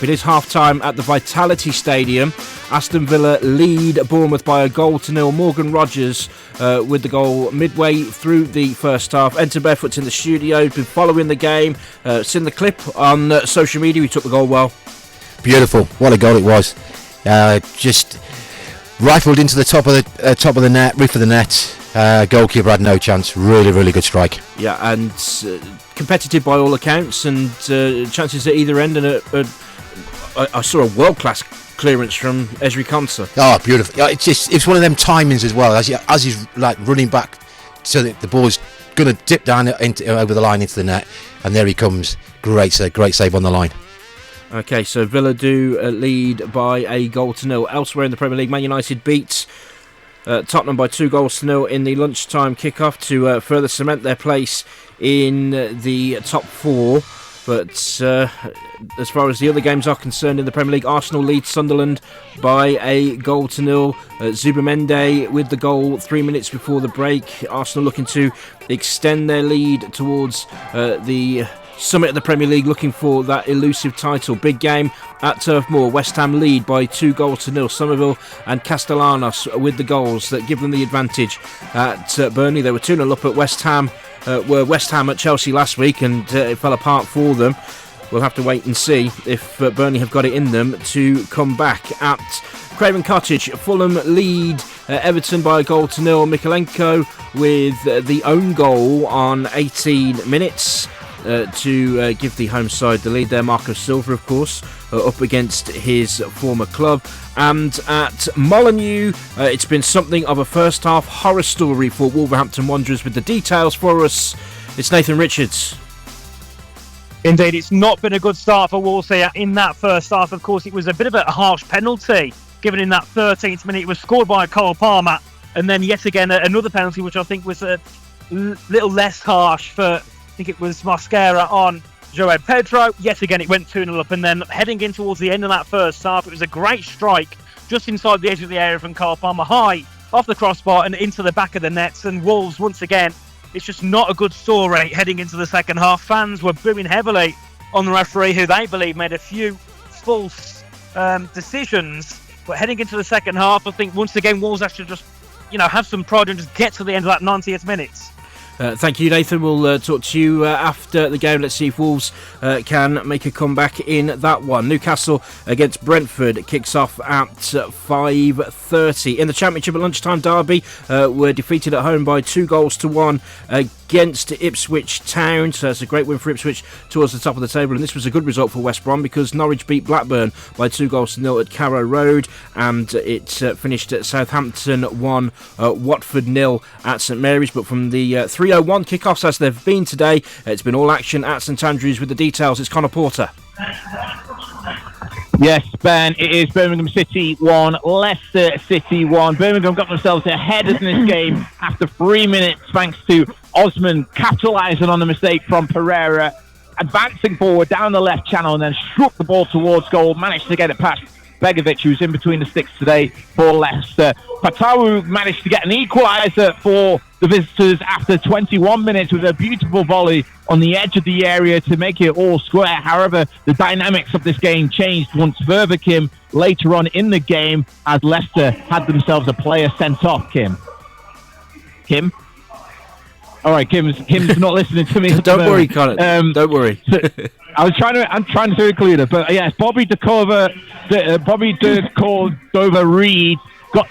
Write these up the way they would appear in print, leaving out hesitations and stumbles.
It is half-time at the Vitality Stadium. Aston Villa lead Bournemouth by a goal to nil. Morgan Rogers with the goal midway through the first half. Enter Barefoot's in the studio, been following the game. Seen the clip on social media. He took the goal well. Beautiful. What a goal it was. Just rifled into the top of the net, roof of the net. Goalkeeper had no chance. Really, really good strike. Yeah, and competitive by all accounts, and chances at either end, and I saw a world-class clearance from Ezri Konsa. Oh, beautiful. It's one of them timings as well. As he's like running back so that the ball's going to dip down over the line into the net, and there he comes. Great save on the line. Okay, so Villa do lead by a goal to nil. Elsewhere in the Premier League, Man United beats Tottenham by 2 goals to nil in the lunchtime kickoff to further cement their place in the top 4. But as far as the other games are concerned in the Premier League, Arsenal leads Sunderland by a goal to nil. Zubimende with the goal 3 minutes before the break. Arsenal looking to extend their lead towards the summit of the Premier League, looking for that elusive title. Big game at Turf Moor. West Ham lead by 2 goals to nil. Somerville and Castellanos with the goals that give them the advantage at Burnley. They were 2-0 up at West Ham. Were West Ham at Chelsea last week, and it fell apart for them. We'll have to wait and see if Burnley have got it in them to come back. At Craven Cottage, Fulham lead Everton by a goal to nil. Mikalenko with the own goal on 18 minutes to give the home side the lead there. Marco Silva, of course, up against his former club. And at Molineux, it's been something of a first half horror story for Wolverhampton Wanderers. With the details for us, it's Nathan Richards. Indeed, it's not been a good start for Wolves here in that first half. Of course, it was a bit of a harsh penalty given in that 13th minute. It was scored by Cole Palmer, and then yet again another penalty, which I think was a little less harsh for, I think it was Mosquera on João Pedro. Yet again, it went 2-0 up, and then heading in towards the end of that first half, it was a great strike just inside the edge of the area from Cole Palmer, high off the crossbar and into the back of the nets. And Wolves, once again, it's just not a good story heading into the second half. Fans were booing heavily on the referee, who they believe made a few false decisions. But heading into the second half, I think once again Wolves actually just, have some pride and just get to the end of that 90th minute. Thank you, Nathan. We'll talk to you after the game. Let's see if Wolves can make a comeback in that one. Newcastle against Brentford kicks off at 5:30. In the Championship, at lunchtime, Derby were defeated at home by 2 goals to 1 against Ipswich Town. So it's a great win for Ipswich towards the top of the table. And this was a good result for West Brom, because Norwich beat Blackburn by 2 goals to 0 at Carrow Road. And it finished at Southampton 1, Watford 0 at St Mary's. But from the 3:01 kickoffs as they've been today, it's been all action at St Andrews. With the details, it's Connor Porter. Yes, Ben, it is Birmingham City 1, Leicester City 1. Birmingham got themselves ahead in this game after 3 minutes, thanks to Osman capitalising on the mistake from Pereira, advancing forward down the left channel and then struck the ball towards goal, managed to get it past Begovic, who's in between the sticks today for Leicester. Patawu managed to get an equaliser for the visitors after 21 minutes with a beautiful volley on the edge of the area to make it all square. However, the dynamics of this game changed once Vervakim later on in the game, as Leicester had themselves a player sent off. Kim? All right, Kim's not listening to me. Don't worry, Connor. Don't worry. I'm trying to be clear, but yes, Bobby De Cordova Reid got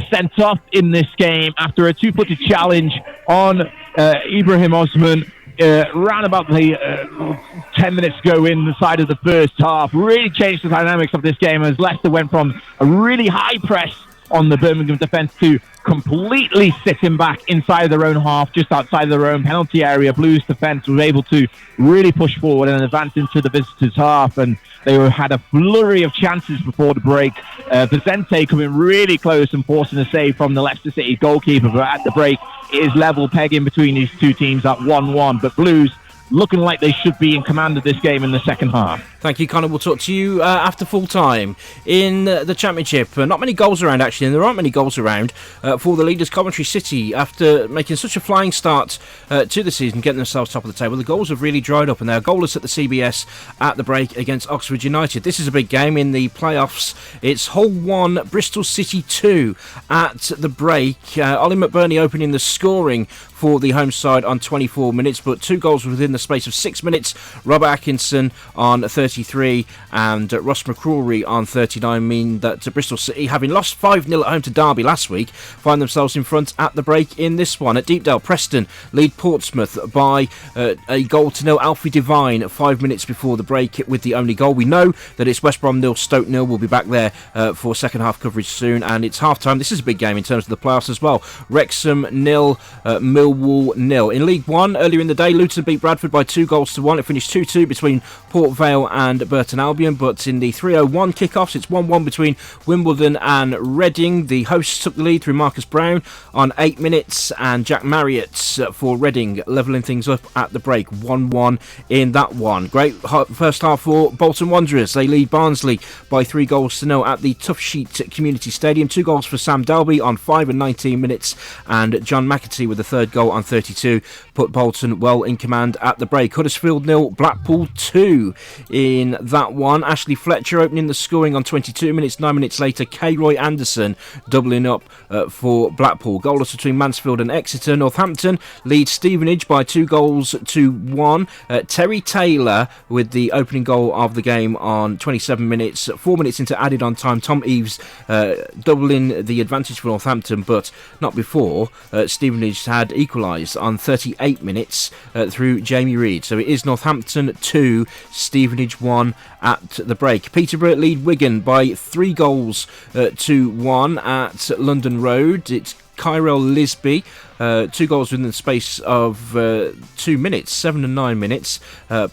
sent off in this game after a 2-footed challenge on Ibrahim Osman round about the 10 minutes ago in the side of the first half. Really changed the dynamics of this game, as Leicester went from a really high press on the Birmingham defence to completely sitting back inside their own half, just outside their own penalty area. Blues defence was able to really push forward and advance into the visitors' half, and they had a flurry of chances before the break. Vicente coming really close and forcing a save from the Leicester City goalkeeper, but at the break it is level pegging between these two teams at 1-1. But Blues looking like they should be in command of this game in the second half. Thank you, Connor. We'll talk to you after full time in the Championship. Not many goals around, actually, and there aren't many goals around for the leaders, Coventry City, after making such a flying start to the season, getting themselves top of the table. The goals have really dried up, and they are goalless at the CBS at the break against Oxford United. This is a big game in the playoffs. It's Hull 1, Bristol City 2 at the break. Ollie McBurney opening the scoring for the home side on 24 minutes, but 2 goals within the space of 6 minutes. Robert Atkinson on 33 and Ross McCrory on 39 mean that Bristol City, having lost 5-0 at home to Derby last week, find themselves in front at the break in this one. At Deepdale, Preston lead Portsmouth by a goal to nil. Alfie Devine 5 minutes before the break with the only goal. We know that it's West Brom 0, Stoke 0. We'll be back there for second half coverage soon, and it's half time. This is a big game in terms of the playoffs as well. Wrexham 0, Millwall 0. In League 1, earlier in the day, Luton beat Bradford by 2-1. It finished 2-2 between Port Vale and Burton Albion, but in the 3:01 kickoffs, it's 1-1 between Wimbledon and Reading. The hosts took the lead through Marcus Brown on 8 minutes, and Jack Marriott for Reading levelling things up at the break, 1-1 in that one. Great first half for Bolton Wanderers. They lead Barnsley by 3-0 at the Tough Sheet Community Stadium. 2 goals for Sam Dalby on 5 and 19 minutes, and John McAtee with the third goal on 32 put Bolton well in command at the break. Huddersfield 0, Blackpool 2 in that one. Ashley Fletcher opening the scoring on 22 minutes. 9 minutes later, K. Roy Anderson doubling up for Blackpool. Goalless between Mansfield and Exeter. Northampton leads Stevenage by 2-1. Terry Taylor with the opening goal of the game on 27 minutes. 4 minutes into added on time, Tom Eaves doubling the advantage for Northampton, but not before Stevenage had equalised on 38 minutes through Jamie Reid. So it is Northampton 2, Stevenage 1 at the break. Peterborough lead Wigan by 3-1 at London Road. It's Kyrell Lisby. 2 goals within the space of 2 minutes, 7 and 9 minutes,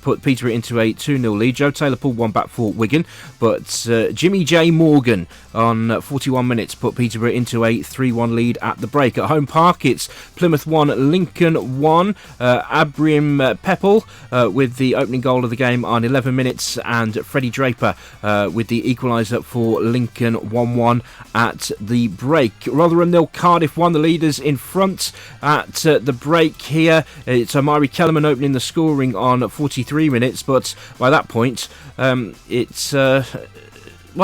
put Peterborough into a 2-0 lead. Joe Taylor pulled one back for Wigan, but Jimmy J. Morgan on 41 minutes put Peterborough into a 3-1 lead at the break. At Home Park, it's Plymouth 1, Lincoln 1. Abrim Pepple with the opening goal of the game on 11 minutes, and Freddie Draper with the equaliser for Lincoln 1-1 at the break. Rotherham 0, Cardiff 1, the leaders in front at the break here. It's Omari Kellerman opening the scoring on 43 minutes, but by that point it's well,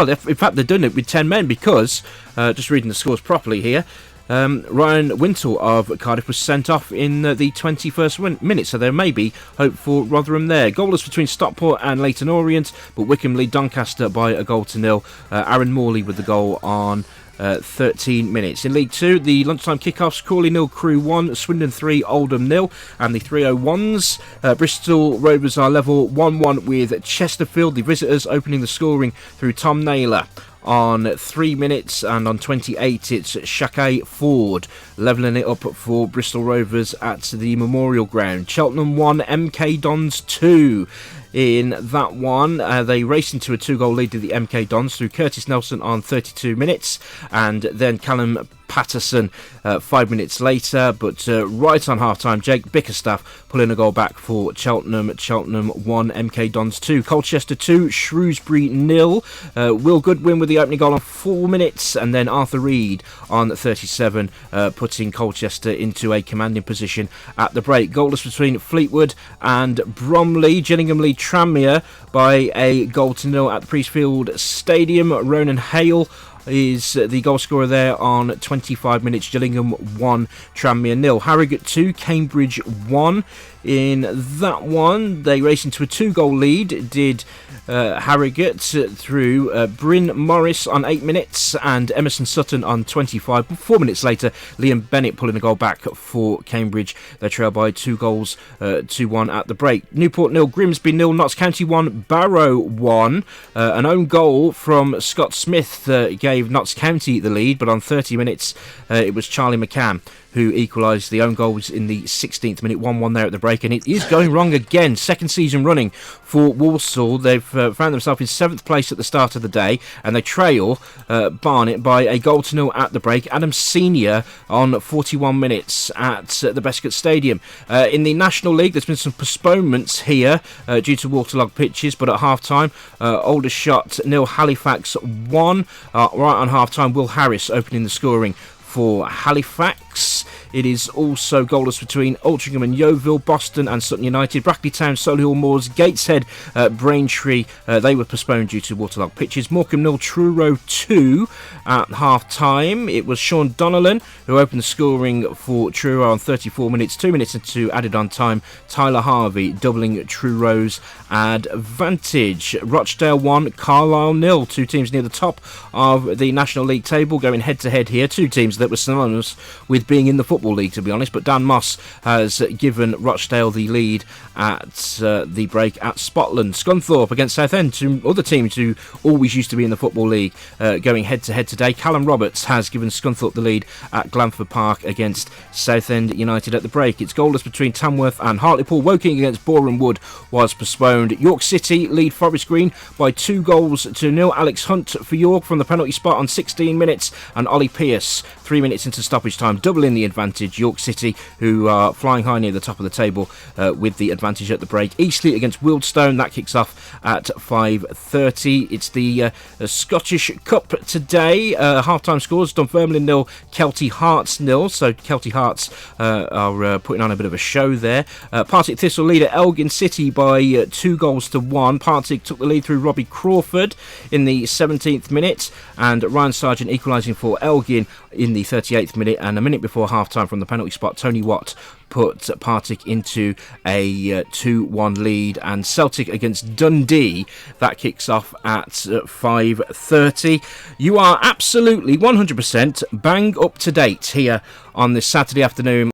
in fact they're doing it with 10 men, because just reading the scores properly here, Ryan Wintle of Cardiff was sent off in the 21st minute, so there may be hope for Rotherham there. Goalless between Stockport and Leyton Orient, but Wycombe lead Doncaster by 1-0. Aaron Morley with the goal on 13 minutes. In League 2, the lunchtime kickoffs: Crawley 0, Crewe 1, Swindon 3, Oldham 0, and the 3:01s. Bristol Rovers are level 1-1 with Chesterfield. The visitors opening the scoring through Tom Naylor on 3 minutes, and on 28 it's Shakay Ford levelling it up for Bristol Rovers at the Memorial Ground. Cheltenham 1, MK Dons 2. In that one, they raced into a 2-goal lead to the MK Dons through Curtis Nelson on 32 minutes, and then Callum Patterson 5 minutes later, but right on half-time, Jake Bickerstaff pulling a goal back for Cheltenham. Cheltenham 1, MK Dons 2. Colchester 2, Shrewsbury 0. Will Goodwin with the opening goal on 4 minutes, and then Arthur Reed on 37, putting Colchester into a commanding position at the break. Goalless between Fleetwood and Bromley. Gillingham lead Tranmere by 1-0 at the Priestfield Stadium. Ronan Hale is the goal scorer there on 25 minutes. Gillingham 1, Tranmere 0. Harrogate 2, Cambridge 1. In that one, they raced into a 2-goal lead, did Harrogate, through Bryn Morris on 8 minutes and Emerson Sutton on 25. 4 minutes later, Liam Bennett pulling a goal back for Cambridge. They trail by 2-1 at the break. Newport 0, Grimsby 0, Notts County 1, Barrow 1. An own goal from Scott Smith gave Notts County the lead, but on 30 minutes it was Charlie McCann who equalised. The own goal was in the 16th minute, 1-1 there at the break, and it is going wrong again. Second season running for Walsall. They've found themselves in 7th place at the start of the day, and they trail Barnet by a 0-0 at the break. Adam Senior on 41 minutes at the Bescot Stadium. In the National League, there's been some postponements here due to waterlogged pitches, but at half-time, Aldershot 0, Halifax 1. Right on half-time, Will Harris opening the scoring for Halifax. It is also goalless between Altrincham and Yeovil, Boston and Sutton United, Brackley Town, Solihull Moors, Gateshead, Braintree. They were postponed due to waterlogged pitches. Morecambe 0, Truro 2 at half-time. It was Sean Donnellan who opened the scoring for Truro on 34 minutes. 2 minutes into added on time, Tyler Harvey doubling Truro's advantage. Rochdale 1, Carlisle 0. Two teams near the top of the National League table going head-to-head here. Two teams that were synonymous with being in the Football League, to be honest, but Dan Moss has given Rochdale the lead at the break at Spotland. Scunthorpe against Southend, two other teams who always used to be in the Football League, going head-to-head today. Callum Roberts has given Scunthorpe the lead at Glanford Park against Southend United at the break. It's goalless between Tamworth and Hartlepool. Woking against Boreham Wood was postponed. York City lead Forest Green by 2-0. Alex Hunt for York from the penalty spot on 16 minutes, and Ollie Pearce 3 minutes into stoppage time, doubling the advantage. York City, who are flying high near the top of the table with the advantage at the break. Eastleigh against Wealdstone, that kicks off at 5:30. It's the Scottish Cup today. Half-time scores: Dunfermline 0, Kelty Hearts 0. So Kelty Hearts are putting on a bit of a show there. Partick Thistle lead at Elgin City by 2-1. Partick took the lead through Robbie Crawford in the 17th minute, and Ryan Sargent equalising for Elgin in the 38th minute, and a minute before half-time from the penalty spot, Tony Watt put Partick into a 2-1 lead. And Celtic against Dundee, that kicks off at 5:30. You are absolutely 100% bang up to date here on this Saturday afternoon.